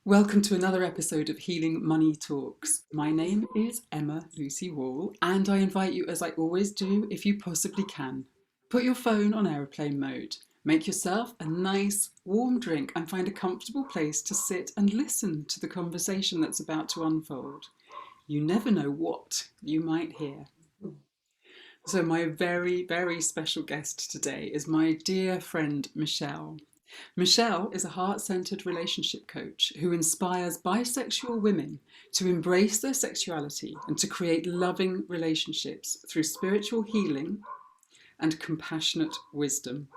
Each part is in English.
Welcome to another episode of Healing Money Talks. My name is Emma Lucy Wall, and I invite you, as I always do, if you possibly can, put your phone on aeroplane mode, make yourself a nice warm drink, and find a comfortable place to sit and listen to the conversation that's about to unfold. You never know what you might hear. So, my very, very special guest today is my dear friend Michele. Michele is a heart-centered relationship coach who inspires bisexual women to embrace their sexuality and to create loving relationships through spiritual healing and compassionate wisdom.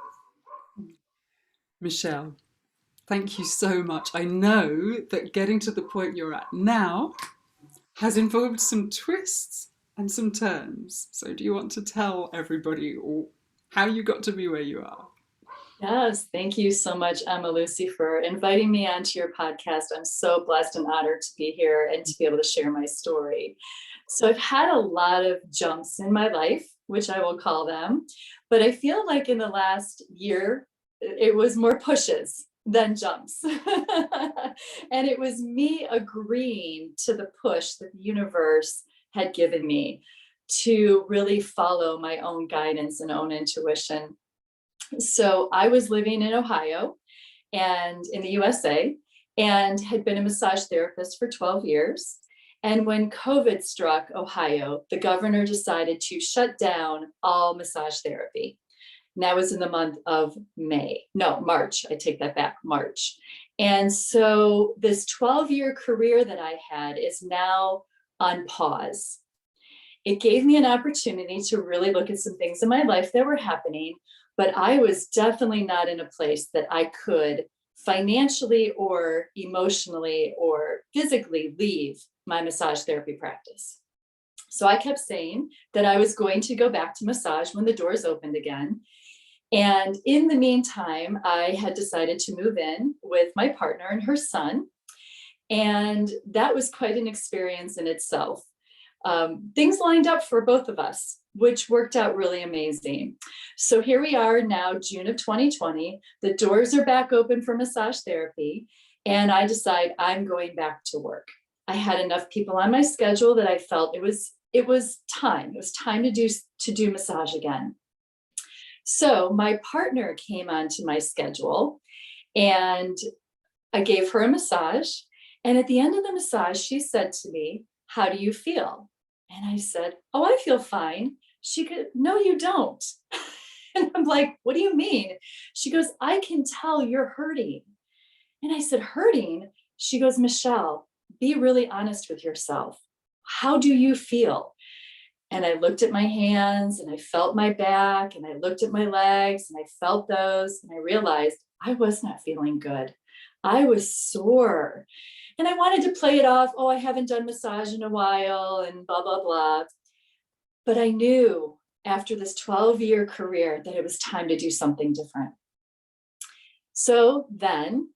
Michele, thank you so much. I know that getting to the point you're at now has involved some twists and some turns. So do you want to tell everybody how you got to be where you are? Yes, thank you so much, Emma Lucy, for inviting me onto your podcast. I'm so blessed and honored to be here and to be able to share my story. So I've had a lot of jumps in my life, which I will call them, but I feel like in the last year, it was more pushes than jumps. And it was me agreeing to the push that the universe had given me to really follow my own guidance and own intuition. So I was living in Ohio and in the USA and had been a massage therapist for 12 years. And when COVID struck Ohio, the governor decided to shut down all massage therapy. And that was in the month of March. I take that back, March. And so this 12-year career that I had is now on pause. It gave me an opportunity to really look at some things in my life that were happening, but I was definitely not in a place that I could financially or emotionally or physically leave my massage therapy practice. So I kept saying that I was going to go back to massage when the doors opened again. And in the meantime, I had decided to move in with my partner and her son. And that was quite an experience in itself. Things lined up for both of us, which worked out really amazing. So here we are now, June of 2020. The doors are back open for massage therapy, and I decide I'm going back to work. I had enough people on my schedule that I felt it was time. It was time to do massage again. So my partner came onto my schedule, and I gave her a massage. And at the end of the massage, she said to me, "How do you feel?" And I said, "Oh, I feel fine." She goes, "No, you don't." And I'm like, "What do you mean?" She goes, "I can tell you're hurting." And I said, "Hurting?" She goes, "Michele, be really honest with yourself. How do you feel?" And I looked at my hands and I felt my back and I looked at my legs and I felt those and I realized I was not feeling good. I was sore. And I wanted to play it off. Oh, I haven't done massage in a while and blah, blah, blah. But I knew after this 12-year career that it was time to do something different. So then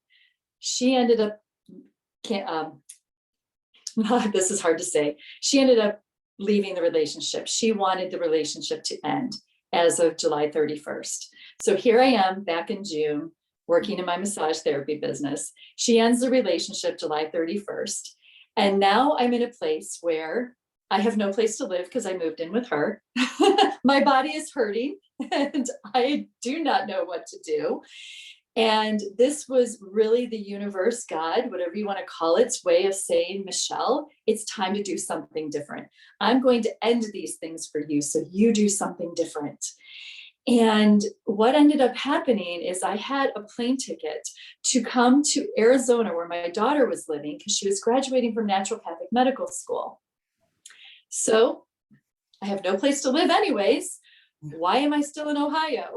she ended up, this is hard to say. She ended up leaving the relationship. She wanted the relationship to end as of July 31st. So here I am back in June, working in my massage therapy business. She ends the relationship July 31st. And now I'm in a place where I have no place to live because I moved in with her. My body is hurting and I do not know what to do. And this was really the universe, God, whatever you want to call its way of saying, "Michele, it's time to do something different. I'm going to end these things for you, so you do something different." And what ended up happening is I had a plane ticket to come to Arizona where my daughter was living because she was graduating from naturopathic medical school. So I have no place to live anyways. Why am I still in Ohio?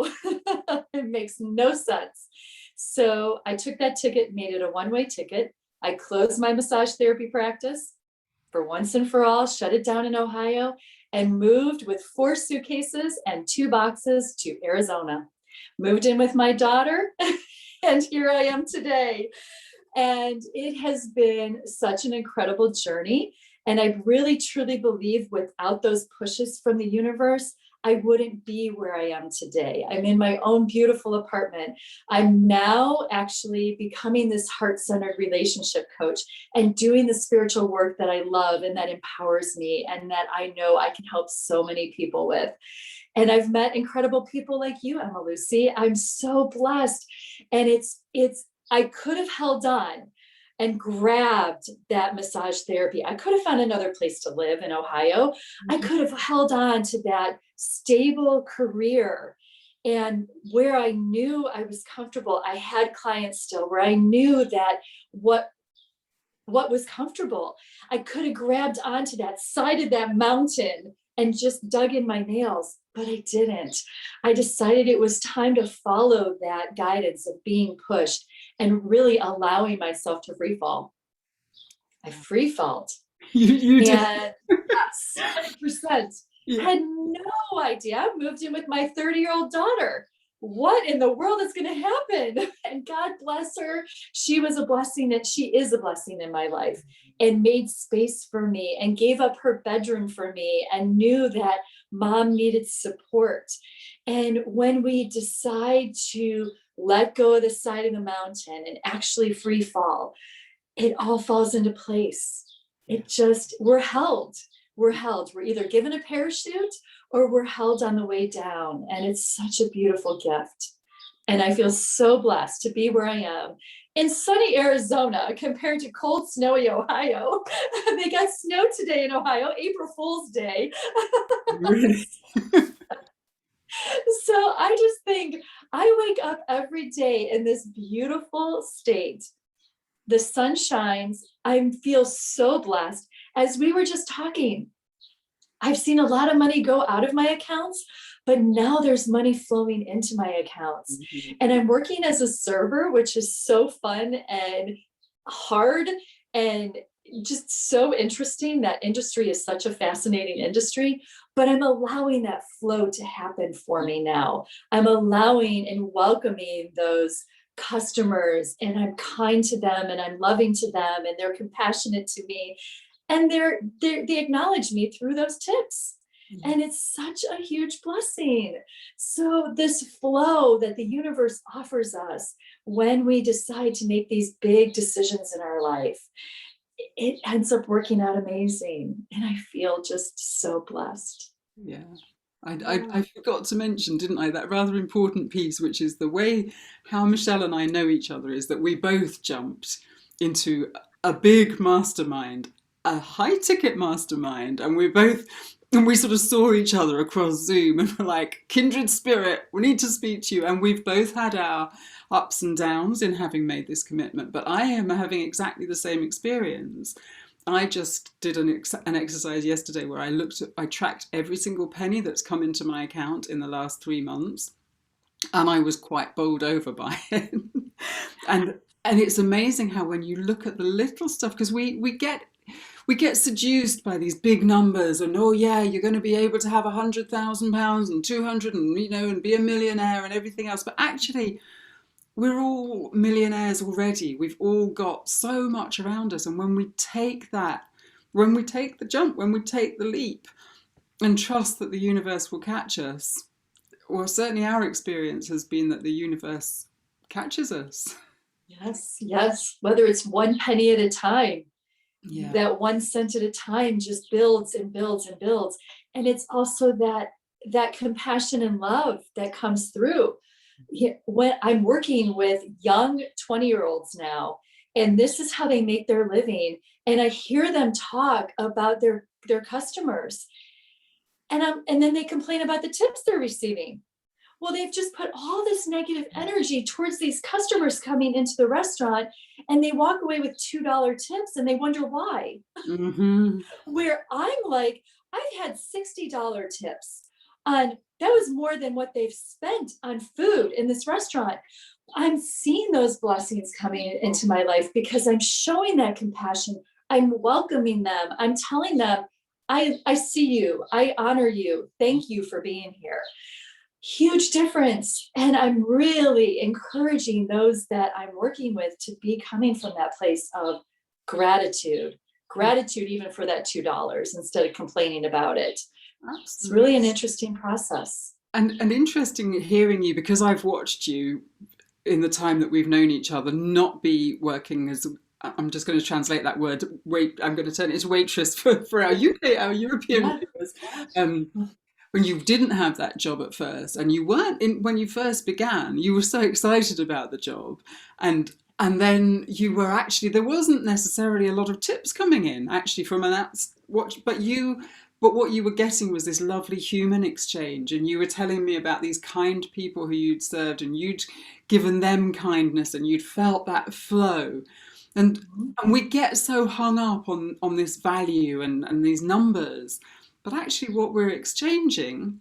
It makes no sense. So I took that ticket, made it a one-way ticket. I closed my massage therapy practice for once and for all, shut it down in Ohio, and moved with 4 suitcases and 2 boxes to Arizona. Moved in with my daughter, and here I am today. And it has been such an incredible journey. And I really truly believe without those pushes from the universe, I wouldn't be where I am today. I'm in my own beautiful apartment. I'm now actually becoming this heart-centered relationship coach and doing the spiritual work that I love and that empowers me and that I know I can help so many people with. And I've met incredible people like you, Emma Lucy. I'm so blessed. And I could have held on and grabbed that massage therapy. I could have found another place to live in Ohio. I could have held on to that stable career and where I knew I was comfortable. I had clients still where I knew that what was comfortable. I could have grabbed onto that side of that mountain and just dug in my nails, but I didn't. I decided it was time to follow that guidance of being pushed and really allowing myself to free fall. I free falled. You did. And yes, 100%. Yeah. Had no idea. I moved in with my 30-year-old daughter. What in the world is going to happen? And God bless her. She was a blessing, and she is a blessing in my life, and made space for me and gave up her bedroom for me and knew that mom needed support. And when we decide to let go of the side of the mountain and actually free fall, it all falls into place. It just, we're held. We're either given a parachute or we're held on the way down. And it's such a beautiful gift. And I feel so blessed to be where I am in sunny Arizona compared to cold, snowy Ohio. They got snow today in Ohio, April Fool's Day. Really? So I just think I wake up every day in this beautiful state. The sun shines. I feel so blessed. As we were just talking, I've seen a lot of money go out of my accounts, but now there's money flowing into my accounts. Mm-hmm. And I'm working as a server, which is so fun and hard and just so interesting. That industry is such a fascinating industry, but I'm allowing that flow to happen for me now. I'm allowing and welcoming those customers, and I'm kind to them and I'm loving to them and they're compassionate to me. And they acknowledge me through those tips. Mm-hmm. And it's such a huge blessing. So this flow that the universe offers us when we decide to make these big decisions in our life, it ends up working out amazing. And I feel just so blessed. Yeah. I forgot to mention, didn't I, that rather important piece, which is the way how Michele and I know each other is that we both jumped into a big mastermind, a high ticket mastermind, and we sort of saw each other across Zoom and were like, kindred spirit, we need to speak to you. And we've both had our ups and downs in having made this commitment, but I am having exactly the same experience. I just did an exercise yesterday where I tracked every single penny that's come into my account in the last 3 months, and I was quite bowled over by it. and it's amazing how when you look at the little stuff, because we get seduced by these big numbers, and oh yeah, you're going to be able to have £100,000 and 200, and and be a millionaire and everything else, but actually, we're all millionaires already. We've all got so much around us. And when we take the jump, when we take the leap and trust that the universe will catch us, well, certainly our experience has been that the universe catches us. Yes. Whether it's one penny at a time, that 1 cent at a time just builds and builds and builds. And it's also that compassion and love that comes through. When I'm working with young 20-year-olds now, and this is how they make their living, and I hear them talk about their customers, and then they complain about the tips they're receiving. Well, they've just put all this negative energy towards these customers coming into the restaurant, and they walk away with $2 tips and they wonder why. Mm-hmm. Where I'm like, I've had $60 tips on, that was more than what they've spent on food in this restaurant. I'm seeing those blessings coming into my life because I'm showing that compassion. I'm welcoming them. I'm telling them, I see you. I honor you. Thank you for being here. Huge difference. And I'm really encouraging those that I'm working with to be coming from that place of gratitude even for that $2 instead of complaining about it. It's really an Absolutely. interesting process. And interesting hearing you, because I've watched you in the time that we've known each other not be working as, I'm just going to translate that word, wait, I'm going to turn it into waitress for our UK, our European Yeah. viewers. Um, when you didn't have that job at first, and you weren't in when you first began, you were so excited about the job, and then you were actually, there wasn't necessarily a lot of tips coming in actually from an watch, but what you were getting was this lovely human exchange, and you were telling me about these kind people who you'd served, and you'd given them kindness, and you'd felt that flow. And Mhm. and we get so hung up on this value and these numbers, but actually what we're exchanging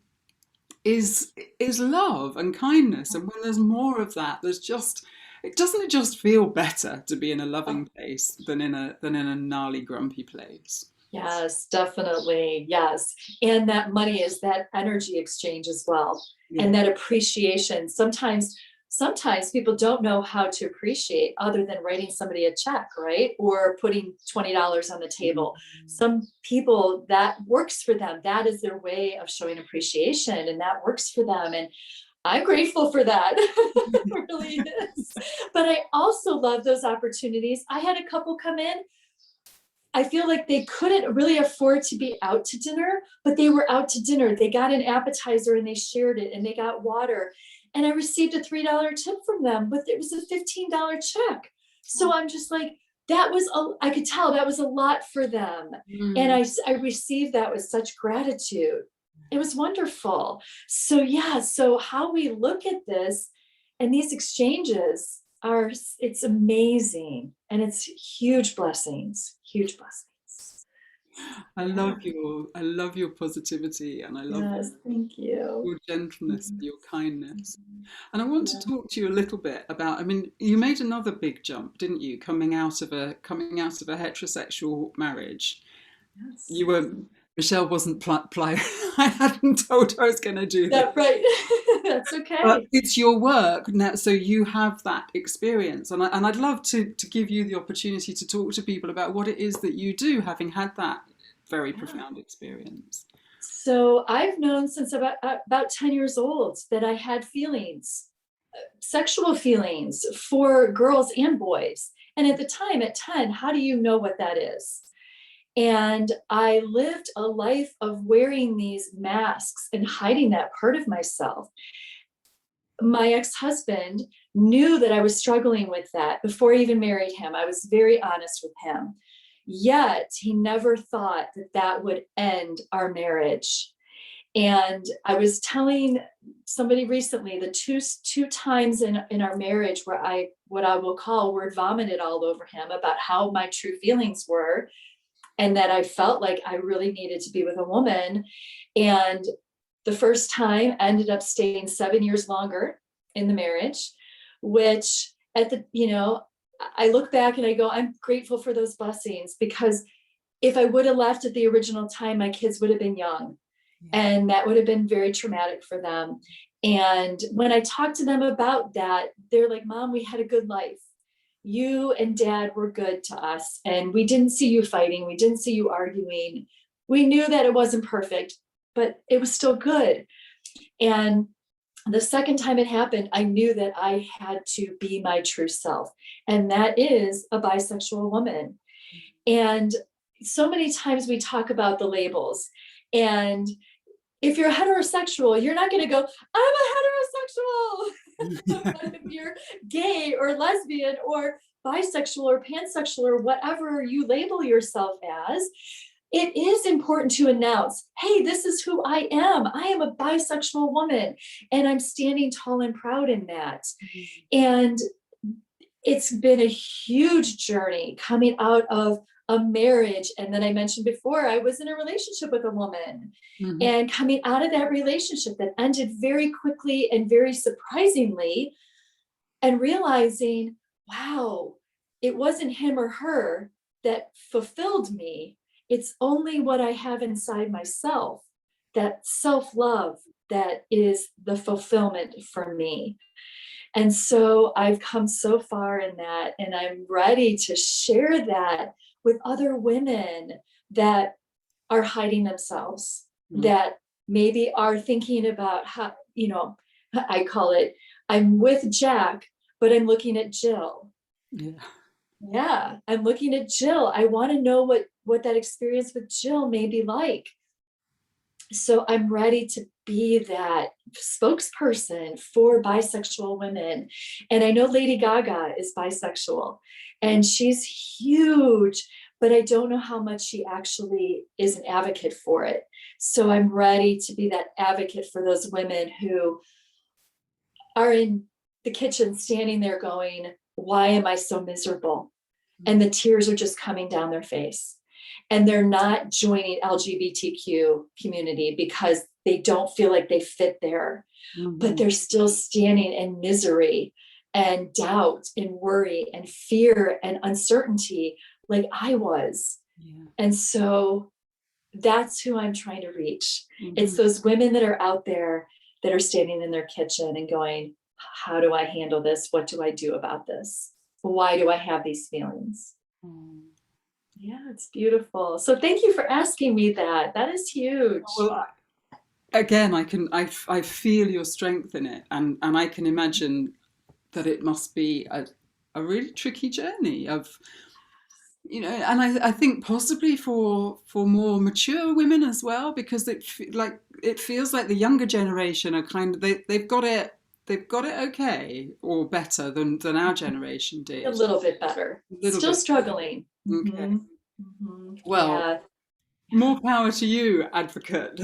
is love and kindness. And when there's more of that, there's just, it doesn't, it just feel better to be in a loving place than in a gnarly grumpy place. Yes, definitely. Yes. And that money is that energy exchange as well. Yeah. And that appreciation. Sometimes people don't know how to appreciate other than writing somebody a check, right? Or putting $20 on the table. Some people that works for them. That is their way of showing appreciation, and that works for them. And I'm grateful for that. It really is. But I also love those opportunities. I had a couple come in. I feel like they couldn't really afford to be out to dinner, but they were out to dinner. They got an appetizer and they shared it, and they got water. And I received a $3 tip from them, but it was a $15 check. So I'm just like, I could tell that was a lot for them. And Mm. I received that with such gratitude. It was wonderful. So, yeah, so how we look at this and these exchanges are, it's amazing, and it's huge blessings. Yeah. I love your positivity, and I love Yes, thank you. your gentleness, Mhm. your kindness. And I want to Yeah. talk to you a little bit about, I mean, you made another big jump, didn't you, coming out of a heterosexual marriage. Yes. You were, Michelle wasn't I hadn't told her I was going to do this. That right. That's But okay. it's your work now, so you have that experience, and I'd love to give you the opportunity to talk to people about what it is that you do, having had that very Yeah. profound experience. So I've known since about 10 years old that I had feelings, sexual feelings for girls and boys. And at the time at 10, how do you know what that is? And I lived a life of wearing these masks and hiding that part of myself. My ex-husband knew that I was struggling with that before I even married him. I was very honest with him. Yet he never thought that that would end our marriage. And I was telling somebody recently the two times in our marriage where I, what I will call, word vomited all over him about how my true feelings were, and that I felt like I really needed to be with a woman. And the first time ended up staying 7 years longer in the marriage, which at the, I look back and I go, I'm grateful for those blessings, because if I would have left at the original time, my kids would have been young, Yeah. and that would have been very traumatic for them. And when I talk to them about that, they're like, Mom, we had a good life. You and Dad were good to us, and we didn't see you fighting. We didn't see you arguing. We knew that it wasn't perfect, but it was still good. And the second time it happened, I knew that I had to be my true self. And that is a bisexual woman. And so many times we talk about the labels. And if you're heterosexual, you're not going to go, I'm a heterosexual. But if you're gay or lesbian or bisexual or pansexual or whatever you label yourself as, it is important to announce, hey, this is who I am. I am a bisexual woman, and I'm standing tall and proud in that. And it's been a huge journey coming out of a marriage. And then I mentioned before, I was in a relationship with a woman, Mhm. and coming out of that relationship that ended very quickly and very surprisingly, and realizing, wow, it wasn't him or her that fulfilled me. It's only what I have inside myself, that self love, that is the fulfillment for me. And so I've come so far in that, and I'm ready to share that with other women that are hiding themselves. that maybe are thinking about how, I call it, I'm with Jack, but I'm looking at Jill. Yeah, I'm looking at Jill. I want to know what that experience with Jill may be like. So I'm ready to be that spokesperson for bisexual women. And I know Lady Gaga is bisexual and she's huge, but I don't know how much she actually is an advocate for it. So I'm ready to be that advocate for those women who are in the kitchen standing there going, why am I so miserable? And the tears are just coming down their face. And they're not joining LGBTQ community because they don't feel like they fit there, but they're still standing in misery and doubt and worry and fear and uncertainty like I was. And so that's who I'm trying to reach. It's those women that are out there that are standing in their kitchen and going, how do I handle this? What do I do about this? Why do I have these feelings? Yeah, it's beautiful. So thank you for asking me that. That is huge. Well, again, I feel your strength in it, and I can imagine that it must be a really tricky journey of, and I think possibly for more mature women as well, because it feels like the younger generation are kind of they've got it okay, or better than our generation did. A little bit better. Still struggling. Okay. Well, more power to you, advocate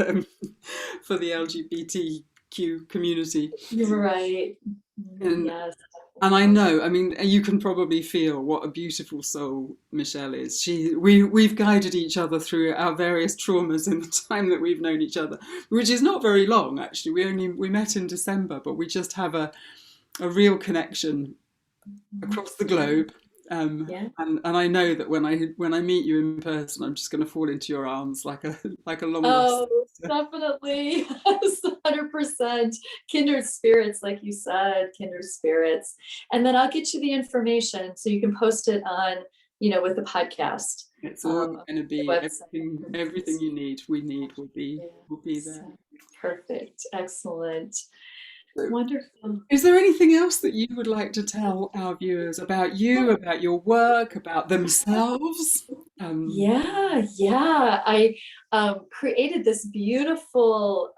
for the LGBTQ community. You're right. Yes. And I know, I mean, you can probably feel what a beautiful soul Michele is. We've guided each other through our various traumas in the time that we've known each other, which is not very long, actually. We met in December, but we just have a real connection across the globe. And I know that when I meet you in person, I'm just going to fall into your arms like a long lost sister. Definitely. 100%. Kindred spirits, like you said, kindred spirits. And then I'll get you the information so you can post it on, with the podcast. It's all going to be everything you need. Will be there. Perfect. Excellent. Wonderful. Is there anything else that you would like to tell our viewers about you, about your work, about themselves? I created this beautiful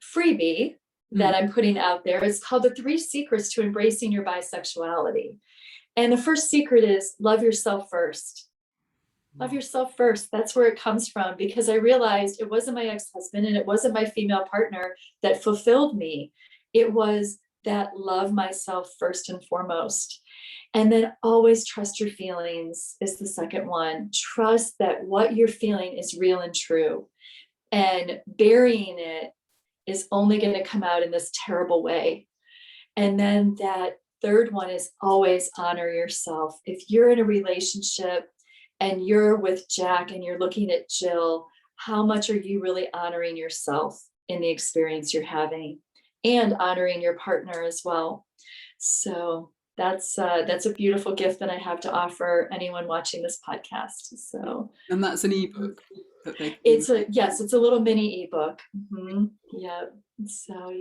freebie that I'm putting out there. It's called The 3 Secrets to Embracing Your Bisexuality. And the first secret is love yourself first. Love yourself first. That's where it comes from, because I realized it wasn't my ex-husband and it wasn't my female partner that fulfilled me. It was that love myself first and foremost. And then always trust your feelings is the second one. Trust that what you're feeling is real and true. And burying it is only going to come out in this terrible way. And then that third one is always honor yourself. If you're in a relationship and you're with Jack and you're looking at Jill, how much are you really honoring yourself in the experience you're having, and honoring your partner as well? So that's a beautiful gift that I have to offer anyone watching this podcast. So, and that's an ebook. It's a little mini ebook. Yeah. So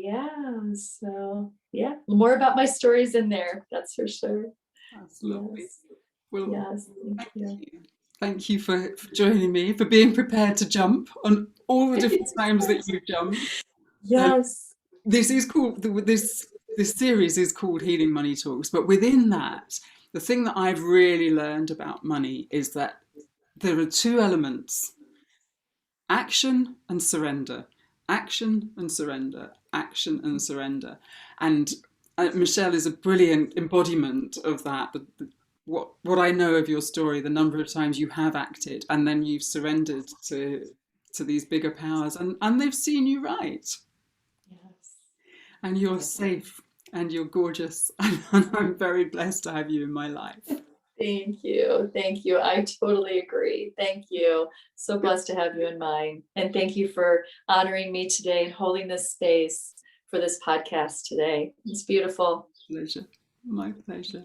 more about my stories in there. That's for sure. That's lovely. Yes. Well, yes. Thank you. Thank you for joining me, for being prepared to jump on all the different times that you've jumped. Yes. This is called this series is called Healing Money Talks, but within that, the thing that I've really learned about money is that there are 2 elements: action and surrender. Action and surrender. Action and surrender. And Michele is a brilliant embodiment of that. What I know of your story, the number of times you have acted and then you've surrendered to these bigger powers, and they've seen you right. Yes. And you're safe and you're gorgeous. And I'm very blessed to have you in my life. Thank you. Thank you. I totally agree. Thank you. So blessed to have you in mine. And thank you for honoring me today and holding this space for this podcast today. It's beautiful. Pleasure. My pleasure.